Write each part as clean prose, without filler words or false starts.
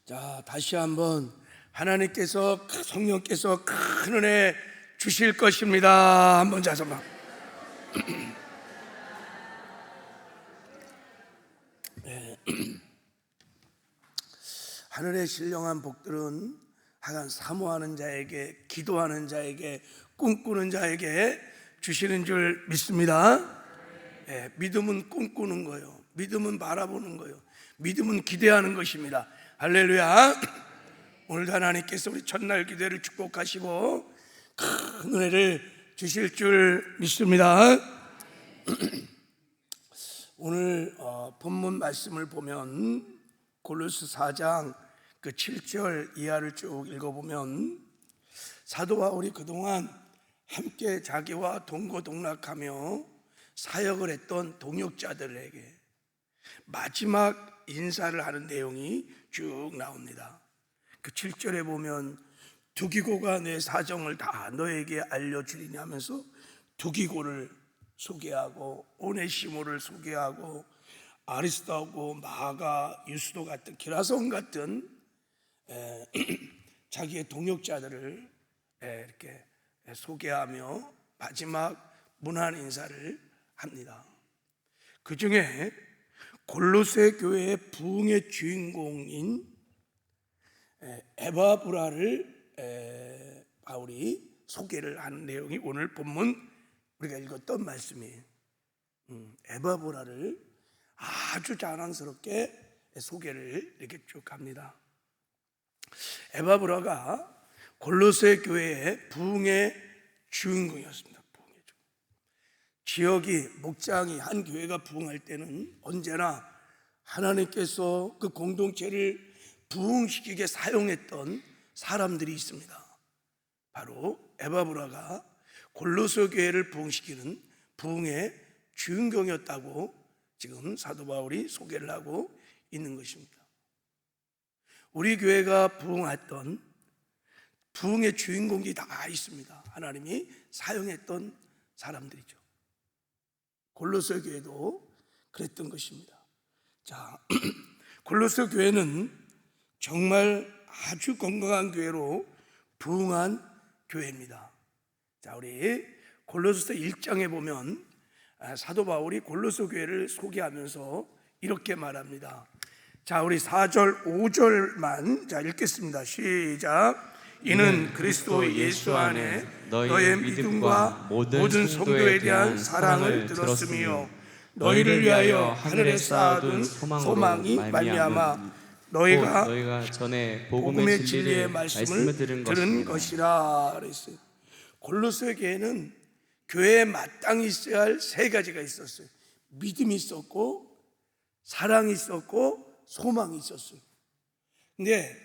자, 다시 한번 하나님께서 성령께서 큰 은혜 주실 것입니다. 한번 자성만. 네. 하늘의 신령한 복들은 하간 사모하는 자에게, 기도하는 자에게, 꿈꾸는 자에게 주시는 줄 믿습니다. 네, 믿음은 꿈꾸는 거예요. 믿음은 바라보는 거예요. 믿음은 기대하는 것입니다. 할렐루야. 오늘도 하나님께서 우리 첫날 기도를 축복하시고 큰 은혜를 주실 줄 믿습니다. 오늘 본문 말씀을 보면 골로새 4장 그 7절 이하를 쭉 읽어보면 사도 바울이 그동안 함께 자기와 동고동락하며 사역을 했던 동역자들에게 마지막 인사를 하는 내용이 쭉 나옵니다. 그 7절에 보면 두기고가 내 사정을 다 너에게 알려주리니 하면서 두기고를 소개하고 오네시모를 소개하고 아리스도하고 마가, 유스도 같은 기라손 같은 자기의 동역자들을 이렇게 소개하며 마지막 문안 인사를 합니다. 그 중에 골로새 교회의 부흥의 주인공인 에바브라를 바울이 소개를 하는 내용이 오늘 본문 우리가 읽었던 말씀이에요. 에바브라를 아주 자랑스럽게 소개를 이렇게 쭉 합니다. 에바브라가 골로새 교회의 부흥의 주인공이었습니다. 지역이, 목장이, 한 교회가 부흥할 때는 언제나 하나님께서 그 공동체를 부흥시키게 사용했던 사람들이 있습니다. 바로 에바브라가 골로새 교회를 부흥시키는 부흥의 주인공이었다고 지금 사도 바울이 소개를 하고 있는 것입니다. 우리 교회가 부흥했던 부흥의 주인공이 다 있습니다. 하나님이 사용했던 사람들이죠. 골로새 교회도 그랬던 것입니다. 자, 골로새 교회는 정말 아주 건강한 교회로 부흥한 교회입니다. 자, 우리 골로새서 1장에 보면 사도 바울이 골로새 교회를 소개하면서 이렇게 말합니다. 자, 우리 4절, 5절만 자 읽겠습니다. 시작. 이는 그리스도 예수 안에 너의 믿음과 모든 성도에 대한 사랑을 들었으며 너희를 위하여 하늘에 쌓아둔 소망이 말미암아 너희가 전에 복음의 진리의 말씀을 들은 것이라 그랬어요. 골로새 교회는 교회에 마땅히 있어야 할 세 가지가 있었어요. 믿음이 있었고 사랑이 있었고 소망이 있었어요. 근데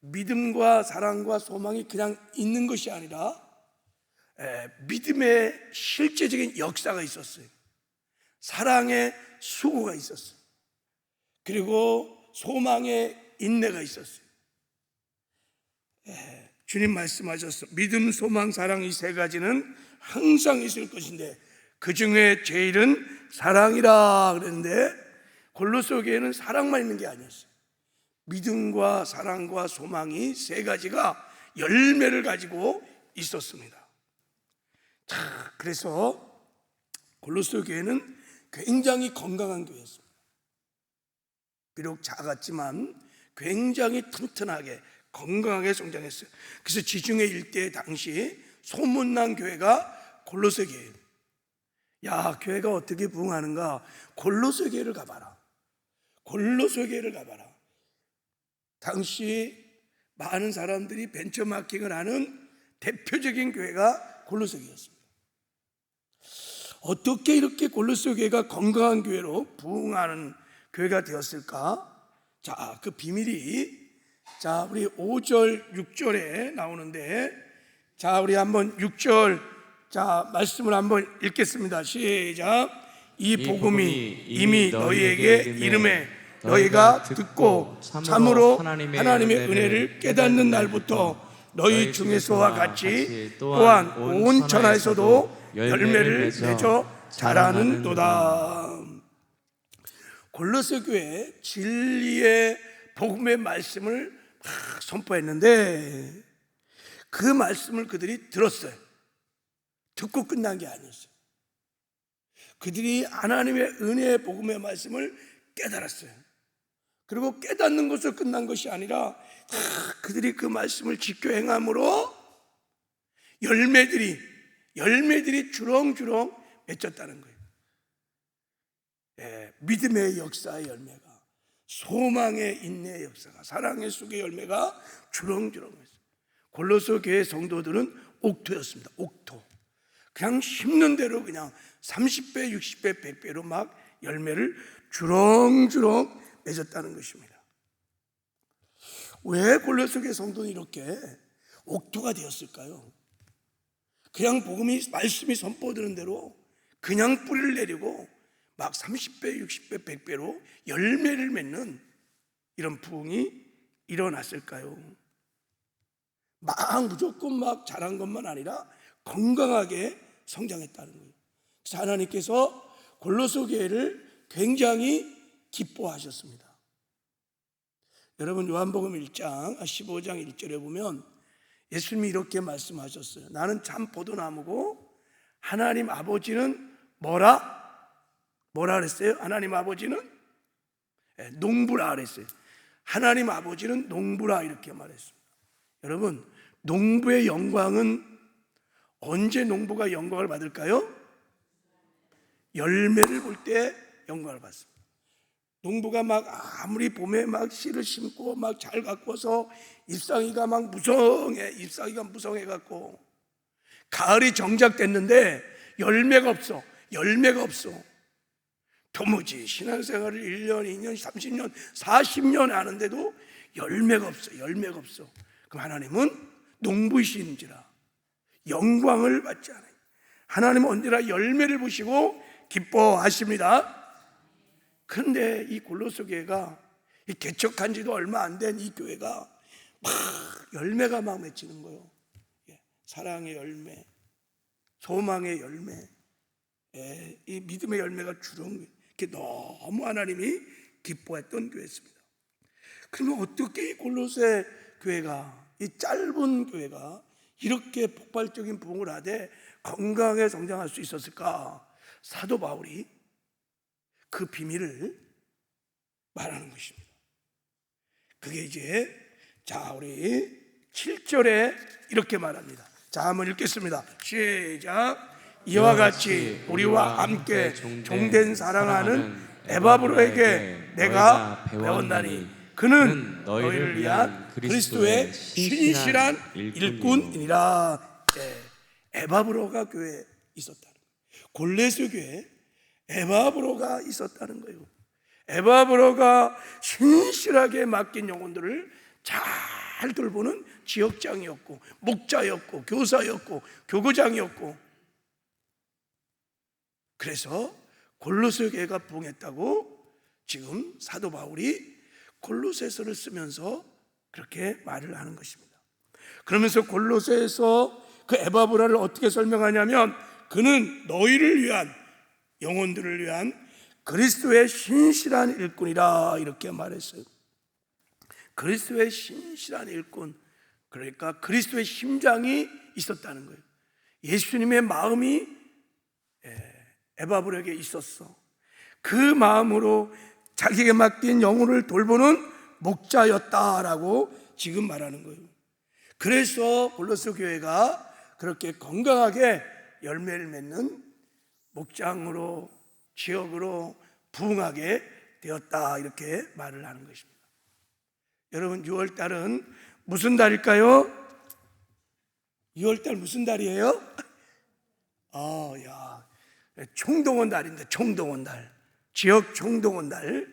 믿음과 사랑과 소망이 그냥 있는 것이 아니라 믿음의 실제적인 역사가 있었어요. 사랑의 수고가 있었어요. 그리고 소망의 인내가 있었어요. 주님 말씀하셨어. 믿음, 소망, 사랑 이 세 가지는 항상 있을 것인데 그 중에 제일은 사랑이라 그랬는데 골로새 교회는 사랑만 있는 게 아니었어요. 믿음과 사랑과 소망이 세 가지가 열매를 가지고 있었습니다. 자, 그래서 골로새 교회는 굉장히 건강한 교회였습니다. 비록 작았지만 굉장히 튼튼하게 건강하게 성장했어요. 그래서 지중해 일대 당시 소문난 교회가 골로새 교회예요. 야, 교회가 어떻게 부흥하는가? 골로새 교회를 가봐라. 골로새 교회를 가봐라. 당시 많은 사람들이 벤처마킹을 하는 대표적인 교회가 골로새 교회였습니다. 어떻게 이렇게 골로새 교회가 건강한 교회로 부흥하는 교회가 되었을까? 자, 그 비밀이 자, 우리 5절, 6절에 나오는데 자, 우리 한번 6절 자, 말씀을 한번 읽겠습니다. 시작. 이 복음이 이미 너희에게 이름에 너희가 듣고 참으로 하나님의 은혜를 깨닫는 날부터 너희 중에서와 같이 또한 온 천하에서도 열매를 맺어 자라는도다. 골로새 교회 진리의 복음의 말씀을 막 선포했는데 그 말씀을 그들이 들었어요. 듣고 끝난 게 아니었어요. 그들이 하나님의 은혜의 복음의 말씀을 깨달았어요. 그리고 깨닫는 것으로 끝난 것이 아니라 그들이 그 말씀을 지켜 행함으로 열매들이 주렁주렁 맺혔다는 거예요. 믿음의 역사의 열매가, 소망의 인내의 역사가, 사랑의 속의 열매가 주렁주렁했어요. 골로새 교회 성도들은 옥토였습니다. 옥토. 그냥 심는 대로 그냥 30배, 60배, 100배로 막 열매를 주렁주렁 맺었다는 것입니다. 왜 골로새 교회 성도는 이렇게 옥토가 되었을까요? 그냥 복음이, 말씀이 선포되는 대로 그냥 뿌리를 내리고 막 30배, 60배, 100배로 열매를 맺는 이런 부흥이 일어났을까요? 막 무조건 막 잘한 것만 아니라 건강하게 성장했다는 거예요. 그래서 하나님께서 골로새 교회를 굉장히 기뻐하셨습니다. 여러분, 요한복음 1장 15장 1절에 보면 예수님이 이렇게 말씀하셨어요. 나는 참 포도나무고 하나님 아버지는 뭐라 그랬어요? 하나님 아버지는 농부라 그랬어요. 하나님 아버지는 농부라 이렇게 말했습니다. 여러분, 농부의 영광은 언제 농부가 영광을 받을까요? 열매를 볼 때 영광을 받습니다. 농부가 막 아무리 봄에 막 씨를 심고 막 잘 가꿔서 잎사귀가 무성해 갖고 가을이 정작 됐는데 열매가 없어. 도무지 신앙생활을 1년, 2년, 30년, 40년 하는데도 열매가 없어. 그럼 하나님은 농부이신지라 영광을 받지 않아요. 하나님은 언제나 열매를 보시고 기뻐하십니다. 그런데 이 골로새 교회가 개척한 지도 얼마 안 된 이 교회가 막 열매가 막 맺히는 거예요. 사랑의 열매, 소망의 열매, 이 믿음의 열매가 주렁, 이렇게 너무 하나님이 기뻐했던 교회였습니다. 그러면 어떻게 이 골로새 교회가, 이 짧은 교회가 이렇게 폭발적인 부흥을 하되 건강하게 성장할 수 있었을까? 사도 바울이 그 비밀을 말하는 것입니다. 그게 이제 우리 7절에 이렇게 말합니다. 자, 한번 읽겠습니다. 시작. 이와 같이 우리와 함께 종된 사랑하는 에바브로에게 내가 배웠나니 그는 너희를 위한 그리스도의 신실한 일꾼이니라. 에바브로가 교회에 있었다는 거예요. 골로새 교회에 에바브로가 있었다는 거예요. 에바브로가 신실하게 맡긴 영혼들을 잘 돌보는 지역장이었고, 목자였고, 교사였고, 교구장이었고, 그래서 골로새 교회가 부흥했다고 지금 사도 바울이 골로새서를 쓰면서 그렇게 말을 하는 것입니다. 그러면서 골로새에서 그 에바브라를 어떻게 설명하냐면 그는 너희를 위한, 영혼들을 위한 그리스도의 신실한 일꾼이라 이렇게 말했어요. 그리스도의 신실한 일꾼, 그러니까 그리스도의 심장이 있었다는 거예요. 예수님의 마음이 에바브로에게 있었어. 그 마음으로 자기에게 맡긴 영혼을 돌보는 목자였다라고 지금 말하는 거예요. 그래서 골로새 교회가 그렇게 건강하게 열매를 맺는 목장으로, 지역으로 부흥하게 되었다, 이렇게 말을 하는 것입니다. 여러분, 6월달은 무슨 달일까요? 6월달 무슨 달이에요? 총동원 달인데, 총동원 달, 지역 총동원 달.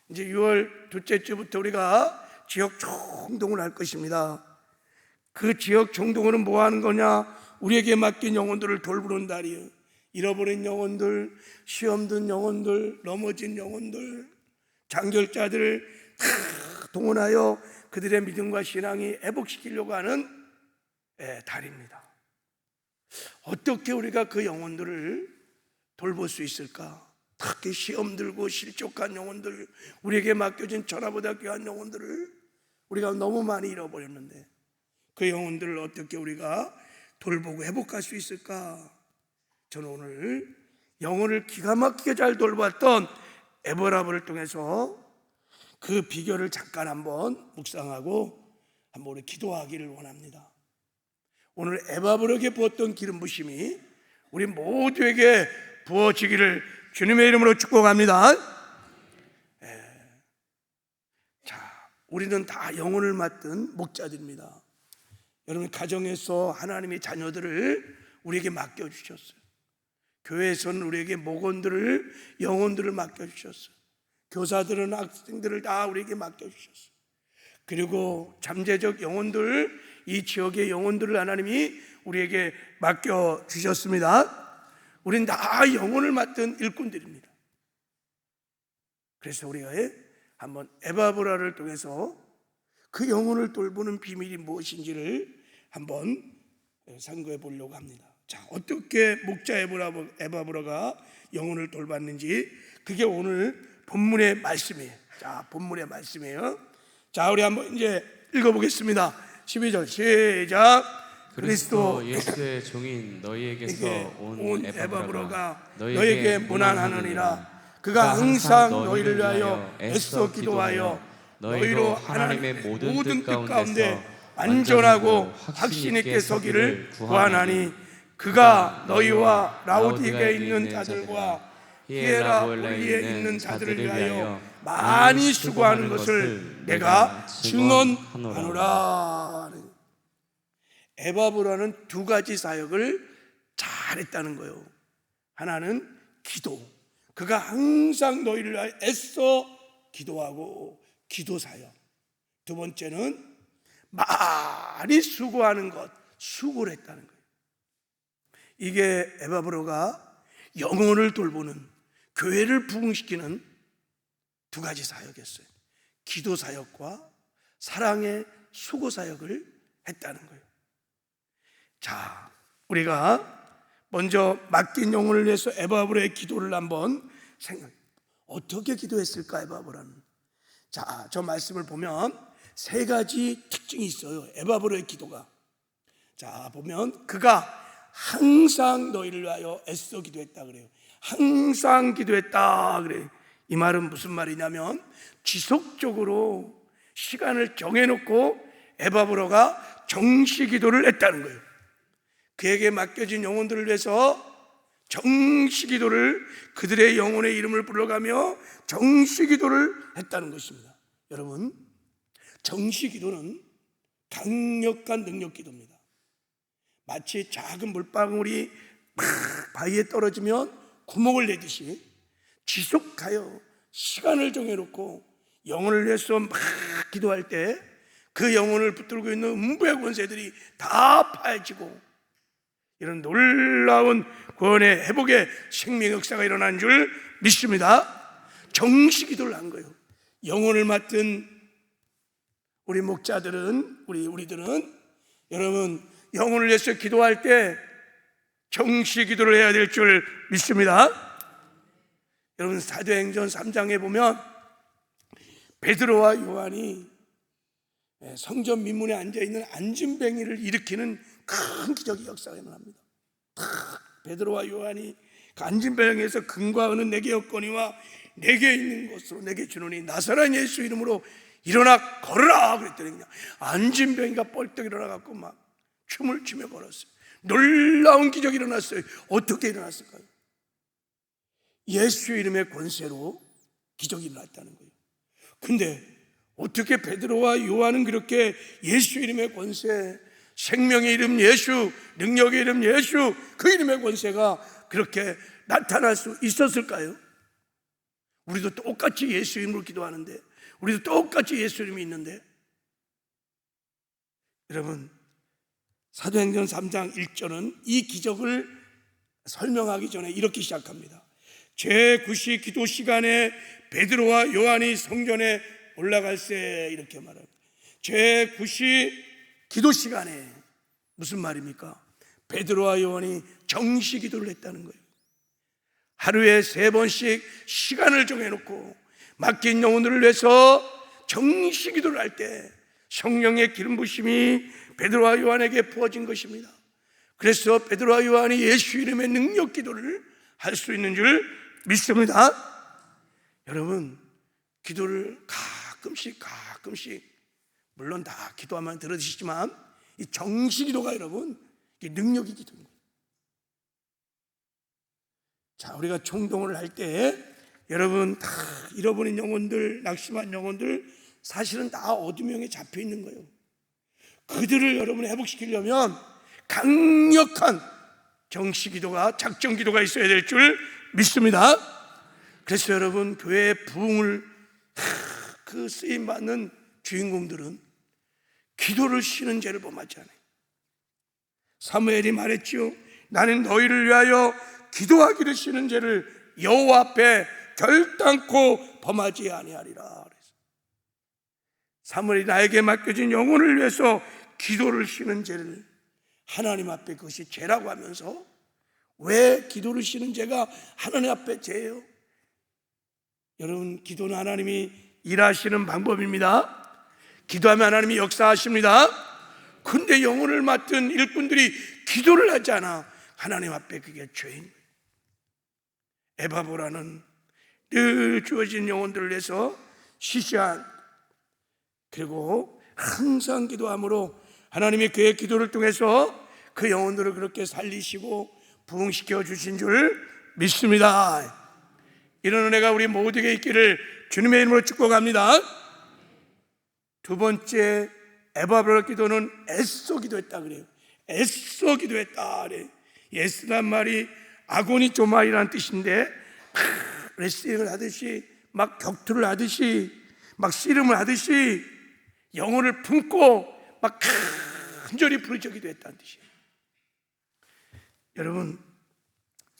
이제 6월 둘째 주부터 우리가 지역 총동원을 할 것입니다. 그 지역 총동원은 뭐 하는 거냐? 우리에게 맡긴 영혼들을 돌보는 달이에요. 잃어버린 영혼들, 시험 든 영혼들, 넘어진 영혼들, 장결자들을 다 동원하여 그들의 믿음과 신앙이 회복시키려고 하는 달입니다. 어떻게 우리가 그 영혼들을 돌볼 수 있을까? 특히 시험 들고 실족한 영혼들, 우리에게 맡겨진 천하보다 귀한 영혼들을 우리가 너무 많이 잃어버렸는데 그 영혼들을 어떻게 우리가 돌보고 회복할 수 있을까? 저는 오늘 영혼을 기가 막히게 잘 돌봤던 에버라브를 통해서 그 비결을 잠깐 한번 묵상하고 한번 우리 기도하기를 원합니다. 오늘 에바브에게 부었던 기름 부심이 우리 모두에게 부어지기를 주님의 이름으로 축복합니다. 자, 우리는 다 영혼을 맡은 목자들입니다. 여러분, 가정에서 하나님의 자녀들을 우리에게 맡겨주셨어요. 교회에서는 우리에게 목원들을, 영혼들을 맡겨주셨어요. 교사들은 학생들을 다 우리에게 맡겨주셨어요. 그리고 잠재적 영혼들, 이 지역의 영혼들을 하나님이 우리에게 맡겨주셨습니다. 우린 다 영혼을 맡은 일꾼들입니다. 그래서 우리가 한번 에바브라를 통해서 그 영혼을 돌보는 비밀이 무엇인지를 한번 상고해 보려고 합니다. 자, 어떻게 목자 에바브라가 영혼을 돌봤는지, 그게 오늘 본문의 말씀이에요. 자, 본문의 말씀이에요. 자, 우리 한번 이제 읽어보겠습니다. 12절 시작. 그리스도 예수의 종인 너희에게서 온 에바브라가 너희에게 문안하느니라. 그가 항상 너희를 위하여 애써 기도하여 너희로 하나님의 모든 뜻 가운데 완전하고 확신 있게 서기를 구하나니, 그가 너희와 라우디게에 있는 자들과 히에라폴리에 있는 자들을 위하여 많이 수고하는 것을 내가 증언하노라. 에바브라는 두 가지 사역을 잘했다는 거예요. 하나는 기도, 그가 항상 너희를 위하여 애써 기도하고 기도 사역. 두 번째는 많이 수고하는 것, 수고를 했다는 거예요. 이게 에바브라가 영혼을 돌보는, 교회를 부흥시키는 두 가지 사역이었어요. 기도 사역과 사랑의 수고 사역을 했다는 거예요. 자, 우리가 먼저 맡긴 영혼을 위해서 에바브라의 기도를 한번 생각해. 어떻게 기도했을까, 에바브라는? 자, 저 말씀을 보면 세 가지 특징이 있어요, 에바브라의 기도가. 자, 보면 그가 항상 너희를 위하여 애써 기도했다 그래요. 항상 기도했다 그래요. 이 말은 무슨 말이냐면 지속적으로 시간을 정해놓고 에바브라가 정시 기도를 했다는 거예요. 그에게 맡겨진 영혼들을 위해서 정시 기도를, 그들의 영혼의 이름을 불러가며 정시 기도를 했다는 것입니다. 여러분, 정시 기도는 강력한 능력 기도입니다. 마치 작은 물방울이 막 바위에 떨어지면 구멍을 내듯이 지속하여 시간을 정해놓고 영혼을 위해서 막 기도할 때 그 영혼을 붙들고 있는 음부의 권세들이 다 파헤치고 이런 놀라운 구원의 회복의 생명 역사가 일어난 줄 믿습니다. 정시 기도를 한 거예요. 영혼을 맡은 우리 목자들은, 우리들은 여러분, 영혼을 위해서 기도할 때 정시 기도를 해야 될 줄 믿습니다. 여러분, 사도행전 3장에 보면 베드로와 요한이 성전 민문에 앉아있는 안진뱅이를 일으키는 큰 기적의 역사가 일어납니다. 베드로와 요한이 그 안진뱅이에서 금과 은은 내게 없거니와 내게 있는 것으로 내게 주노니 나사렛 예수 이름으로 일어나 걸으라 그랬더니 그냥 안진뱅이가 뻘떡 일어나갖고 막 춤을 추며 걸었어요. 놀라운 기적이 일어났어요. 어떻게 일어났을까요? 예수 이름의 권세로 기적이 일어났다는 거예요. 근데 어떻게 베드로와 요한은 그렇게 예수 이름의 권세, 생명의 이름 예수, 능력의 이름 예수, 그 이름의 권세가 그렇게 나타날 수 있었을까요? 우리도 똑같이 예수 이름으로 기도하는데, 우리도 똑같이 예수 이름이 있는데, 여러분, 사도행전 3장 1절은 이 기적을 설명하기 전에 이렇게 시작합니다. 제9시 기도 시간에 베드로와 요한이 성전에 올라갈세, 이렇게 말합니다. 제9시 기도 시간에 무슨 말입니까? 베드로와 요한이 정시 기도를 했다는 거예요. 하루에 3번씩 시간을 정해놓고 맡긴 영혼들을 위해서 정시 기도를 할 때 성령의 기름 부심이 베드로와 요한에게 부어진 것입니다. 그래서 베드로와 요한이 예수 이름의 능력 기도를 할 수 있는 줄 믿습니다. 여러분, 기도를 가끔씩 물론 다 기도하면 들어주시지만 이 정시 기도가 여러분 이 능력이 기도입니다. 자, 우리가 총동원을 할 때 여러분 다 잃어버린 영혼들, 낙심한 영혼들 사실은 다 어둠형에 잡혀 있는 거예요. 그들을 여러분이 회복시키려면 강력한 정시 기도가, 작정 기도가 있어야 될 줄 믿습니다. 그래서 여러분 교회의 부흥을 그 쓰임 받는 주인공들은 기도를 쉬는 죄를 범하지 않아요. 사무엘이 말했지요. 나는 너희를 위하여 기도하기를 쉬는 죄를 여호와 앞에 결단코 범하지 아니하리라. 사무엘이 나에게 맡겨진 영혼을 위해서 기도를 쉬는 죄를 하나님 앞에 그것이 죄라고 하면서 왜 기도를 쉬는 죄가 하나님 앞에 죄예요? 여러분, 기도는 하나님이 일하시는 방법입니다. 기도하면 하나님이 역사하십니다. 근데 영혼을 맡은 일꾼들이 기도를 하지 않아 하나님 앞에 그게 죄인 거예요. 에바보라는 늘 주어진 영혼들을 위해서 쉬지 않고 그리고 항상 기도함으로 하나님이 그의 기도를 통해서 그 영혼들을 그렇게 살리시고 부흥시켜 주신 줄 믿습니다. 이런 은혜가 우리 모두에게 있기를 주님의 이름으로 축복합니다. 두 번째, 에바브라 기도는 애써 기도했다 그래요. 애써 기도했다 그래. 예스란 말이 아고니 조마이라는 뜻인데 레슬링을 하듯이 막 격투를 하듯이 막 씨름을 하듯이 영혼을 품고 막 간절히 부르짖어 기도했다는 뜻이에요. 여러분,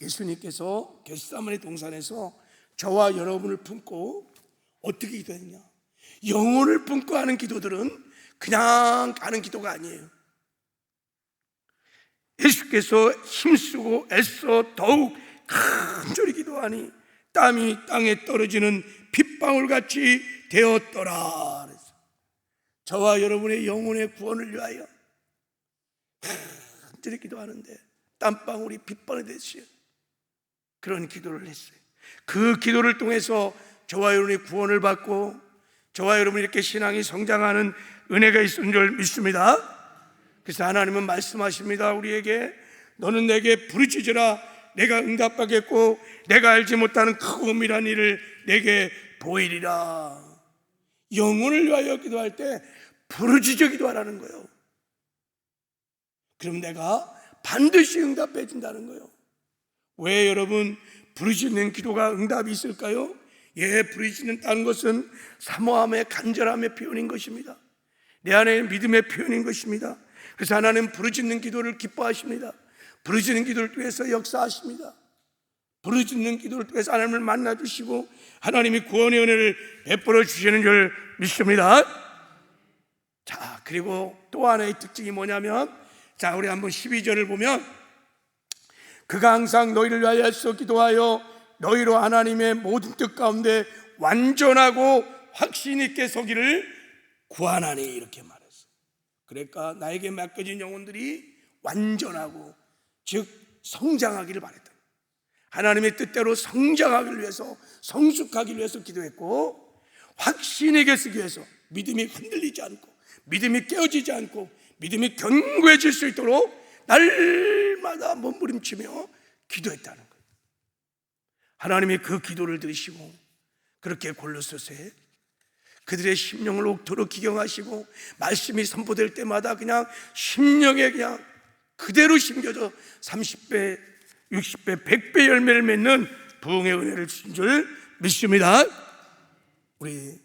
예수님께서 겟세마네 동산에서 저와 여러분을 품고 어떻게 기도했냐? 영혼을 품고 하는 기도들은 그냥 하는 기도가 아니에요. 예수께서 힘쓰고 애써 더욱 간절히 기도하니 땀이 땅에 떨어지는 빗방울같이 되었더라. 그래서 저와 여러분의 영혼의 구원을 위하여 간절히 기도하는데 땀방울이 빗방울이 됐어요. 그런 기도를 했어요. 그 기도를 통해서 저와 여러분이 구원을 받고 저와 여러분이 이렇게 신앙이 성장하는 은혜가 있는 줄 믿습니다. 그래서 하나님은 말씀하십니다. 우리에게 너는 내게 부르짖으라 내가 응답하겠고 내가 알지 못하는 크고 은밀한 일을 내게 보이리라. 영혼을 위하여 기도할 때 부르짖어 기도하라는 거예요. 그럼 내가 반드시 응답해 준다는 거예요. 왜 여러분 부르짖는 기도가 응답이 있을까요? 예, 부르짖는다는 것은 사모함의 간절함의 표현인 것입니다. 내 안에 믿음의 표현인 것입니다. 그래서 하나님은 부르짖는 기도를 기뻐하십니다. 부르짖는 기도를 통해서 역사하십니다. 부르짖는 기도를 통해서 하나님을 만나주시고 하나님이 구원의 은혜를 베풀어 주시는 줄 믿습니다. 자, 그리고 또 하나의 특징이 뭐냐면, 자, 우리 한번 12절을 보면 그가 항상 너희를 위하여 애써 기도하여 너희로 하나님의 모든 뜻 가운데 완전하고 확신 있게 서기를 구하나니 이렇게 말했어요. 그러니까 나에게 맡겨진 영혼들이 완전하고 즉 성장하기를 바랬다. 하나님의 뜻대로 성장하기를 위해서 성숙하기를 위해서 기도했고 확신 있게 쓰기 위해서 믿음이 흔들리지 않고 믿음이 깨어지지 않고 믿음이 견고해질 수 있도록 날마다 몸부림치며 기도했다는 거예요. 하나님이 그 기도를 들으시고 그렇게 골로새서에 그들의 심령을 옥토로 기경하시고 말씀이 선포될 때마다 그냥 심령에 그냥 그대로 심겨져 30배, 60배, 100배 열매를 맺는 부흥의 은혜를 주신 줄 믿습니다. 우리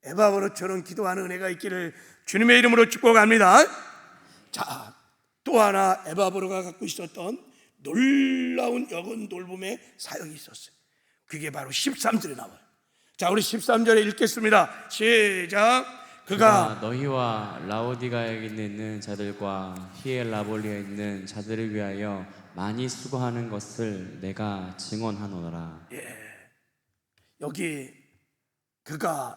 에바브로처럼 기도하는 은혜가 있기를 주님의 이름으로 축복합니다. 자, 또 하나 에바브로가 갖고 있었던 놀라운 여건 돌봄의 사역이 있었어요. 그게 바로 13절에 나와요. 자, 우리 13절에 읽겠습니다. 시작. 그가 너희와 라오디가에 있는 자들과 히엘라볼리에 있는 자들을 위하여 많이 수고하는 것을 내가 증언하노라. 여기 그가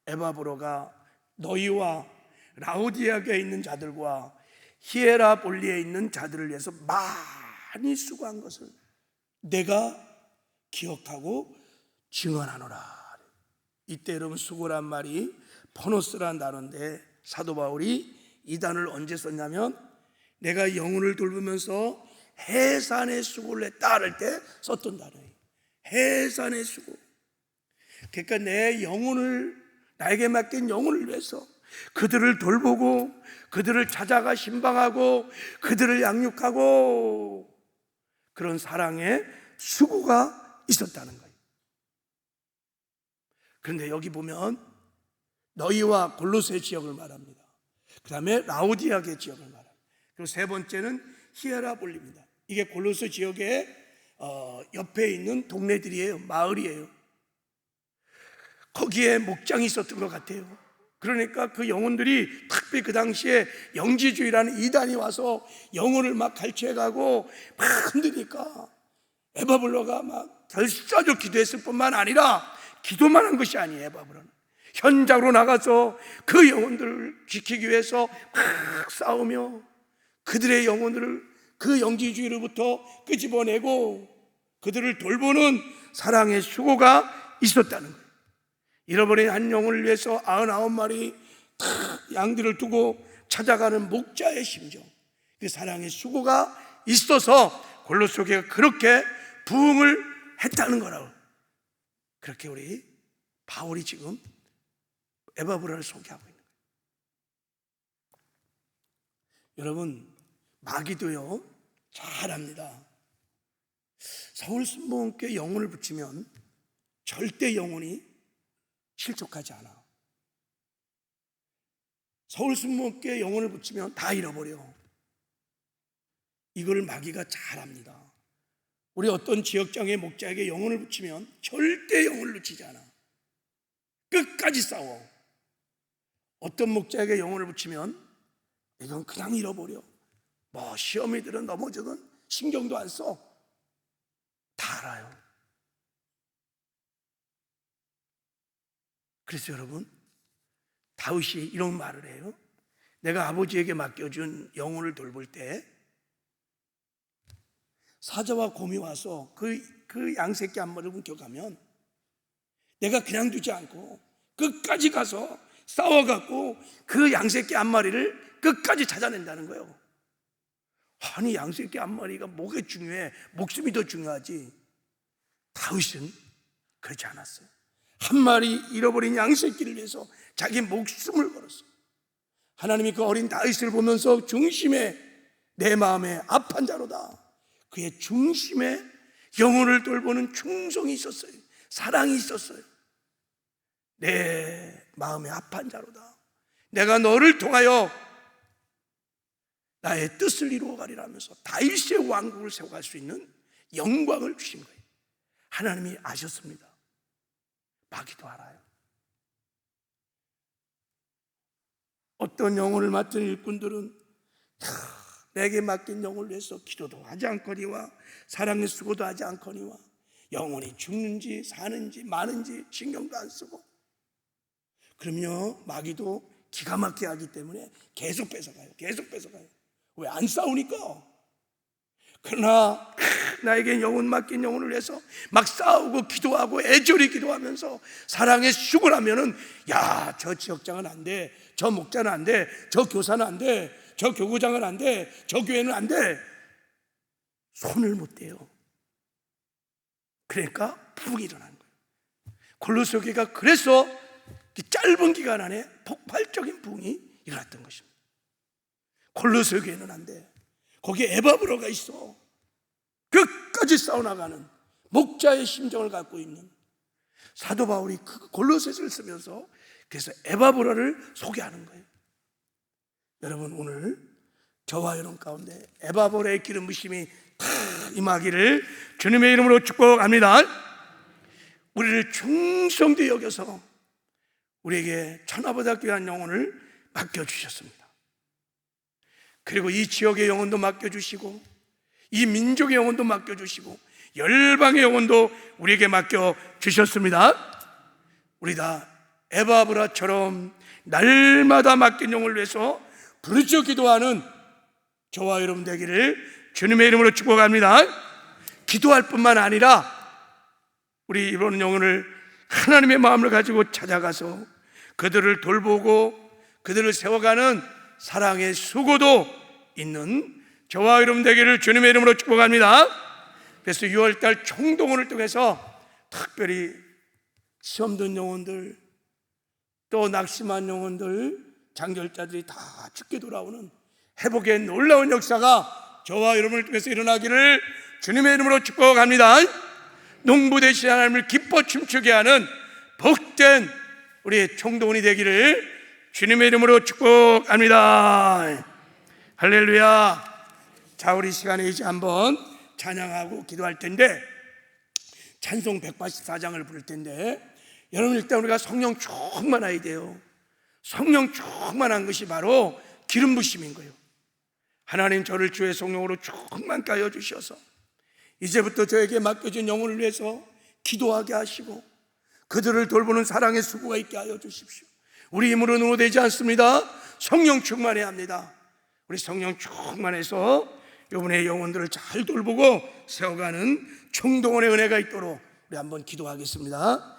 에바브로가 너희와 라오디아게에 있는 자들과 히에라볼리에 있는 자들을 위해서 많이 수고한 것을 내가 기억하고 증언하노라. 이때 여러분 수고란 말이 포노스란 단어인데 사도 바울이 이 단어를 언제 썼냐면 내가 영혼을 돌보면서 해산의 수고를 했다 할 때 썼던 단어예요. 해산의 수고. 그러니까 내 영혼을, 나에게 맡긴 영혼을 위해서 그들을 돌보고 그들을 찾아가 신방하고 그들을 양육하고 그런 사랑의 수고가 있었다는 거예요. 그런데 여기 보면 너희와 골로새 지역을 말합니다. 그 다음에 라오디아게 지역을 말합니다. 그리고 세 번째는 히에라볼리입니다. 이게 골로새 지역의 옆에 있는 동네들이에요. 마을이에요. 거기에 목장이 있었던 것 같아요. 그러니까 그 영혼들이 특별히 그 당시에 영지주의라는 이단이 와서 영혼을 막 갈취해가고 막 흔드니까 에바브로가 막 결사적 기도했을 뿐만 아니라 기도만 한 것이 아니에요. 에바브로는 현장으로 나가서 그 영혼들을 지키기 위해서 막 싸우며 그들의 영혼들을 그 영지주의로부터 끄집어내고 그들을 돌보는 사랑의 수고가 있었다는 거예요. 잃어버린 한 영혼을 위해서 99마리 양들을 두고 찾아가는 목자의 심정, 그 사랑의 수고가 있어서 골로새 교회가 그렇게 부흥을 했다는 거라고. 그렇게 우리 바울이 지금 에바브라를 소개하고 있는 거예요. 여러분, 마귀도요 잘합니다. 서울순복음교회 영혼을 붙이면 절대 영혼이 실족하지 않아. 서울순복음교회 영혼을 붙이면 다 잃어버려. 이걸 마귀가 잘합니다. 우리 어떤 지역장의 목자에게 영혼을 붙이면 절대 영혼을 놓치지 않아. 끝까지 싸워. 어떤 목자에게 영혼을 붙이면 이건 그냥 잃어버려. 뭐 시험이 들은 넘어져든 신경도 안 써. 다 알아요. 그래서 여러분, 다윗이 이런 말을 해요. 내가 아버지에게 맡겨준 영혼을 돌볼 때 사자와 곰이 와서 그 양새끼 한 마리를 훔쳐가면 내가 그냥 두지 않고 끝까지 가서 싸워갖고 그 양새끼 한 마리를 끝까지 찾아낸다는 거예요. 아니, 양새끼 한 마리가 뭐가 중요해? 목숨이 더 중요하지. 다윗은 그렇지 않았어요. 한 마리 잃어버린 양새끼를 위해서 자기 목숨을 걸었어요. 하나님이 그 어린 다윗을 보면서 중심에 내 마음에 합한 자로다. 그의 중심에 영혼을 돌보는 충성이 있었어요. 사랑이 있었어요. 내 마음에 합한 자로다. 내가 너를 통하여 나의 뜻을 이루어가리라 하면서 다윗의 왕국을 세워갈 수 있는 영광을 주신 거예요. 하나님이 아셨습니다. 마귀도 알아요. 어떤 영혼을 맡은 일꾼들은 내게 맡긴 영혼을 위해서 기도도 하지 않거니와 사랑의 수고도 하지 않거니와 영혼이 죽는지 사는지 마는지 신경도 안 쓰고, 그럼요 마귀도 기가 막히게 하기 때문에 계속 뺏어가요. 계속 뺏어가요. 왜? 안 싸우니까. 그러나 나에게 영혼 맡긴 영혼을 위해서 막 싸우고 기도하고 애절히 기도하면서 사랑의 수고를 하면은, 야, 저 지역장은 안 돼, 저 목자는 안 돼, 저 교사는 안 돼, 저 교구장은 안 돼, 저 교회는 안 돼. 손을 못 대요. 그러니까 부흥이 일어난 거예요. 골로새 교회가 그래서 짧은 기간 안에 폭발적인 부흥이 일어났던 것입니다. 골로새 교회는 안 돼. 거기에 에바브로가 있어. 끝까지 싸워나가는 목자의 심정을 갖고 있는 사도 바울이 그 골로새서를 쓰면서 그래서 에바브로를 소개하는 거예요. 여러분, 오늘 저와 여러분 가운데 에바브로의 기름 부심이 다 임하기를 주님의 이름으로 축복합니다. 우리를 충성되이 여겨서 우리에게 천하보다 귀한 영혼을 맡겨주셨습니다. 그리고 이 지역의 영혼도 맡겨주시고 이 민족의 영혼도 맡겨주시고 열방의 영혼도 우리에게 맡겨주셨습니다. 우리 다 에바브라처럼 날마다 맡긴 영혼을 위해서 부르짖어 기도하는 저와 여러분 되기를 주님의 이름으로 축복합니다. 기도할 뿐만 아니라 우리 이번 영혼을 하나님의 마음을 가지고 찾아가서 그들을 돌보고 그들을 세워가는 사랑의 수고도 있는 저와 여러분 되기를 주님의 이름으로 축복합니다. 그래서 6월달 총동원을 통해서 특별히 시험 든 영혼들, 또 낙심한 영혼들, 장결자들이 다 죽게 돌아오는 회복의 놀라운 역사가 저와 여러분을 통해서 일어나기를 주님의 이름으로 축복합니다. 농부 되신 하나님을 기뻐 춤추게 하는 복된 우리의 총동원이 되기를 주님의 이름으로 축복합니다. 할렐루야. 자, 우리 시간에 이제 한번 찬양하고 기도할 텐데 찬송 184장을 부를 텐데 여러분 일단 우리가 성령 충만해야 돼요. 성령 충만한 것이 바로 기름 부심인 거예요. 하나님 저를 주의 성령으로 충만케 하여 주셔서 이제부터 저에게 맡겨진 영혼을 위해서 기도하게 하시고 그들을 돌보는 사랑의 수고가 있게 하여 주십시오. 우리 힘으로는 되지 않습니다. 성령 충만해야 합니다. 우리 성령 충만해서 여러분의 영혼들을 잘 돌보고 세워가는 총동원의 은혜가 있도록 우리 한번 기도하겠습니다.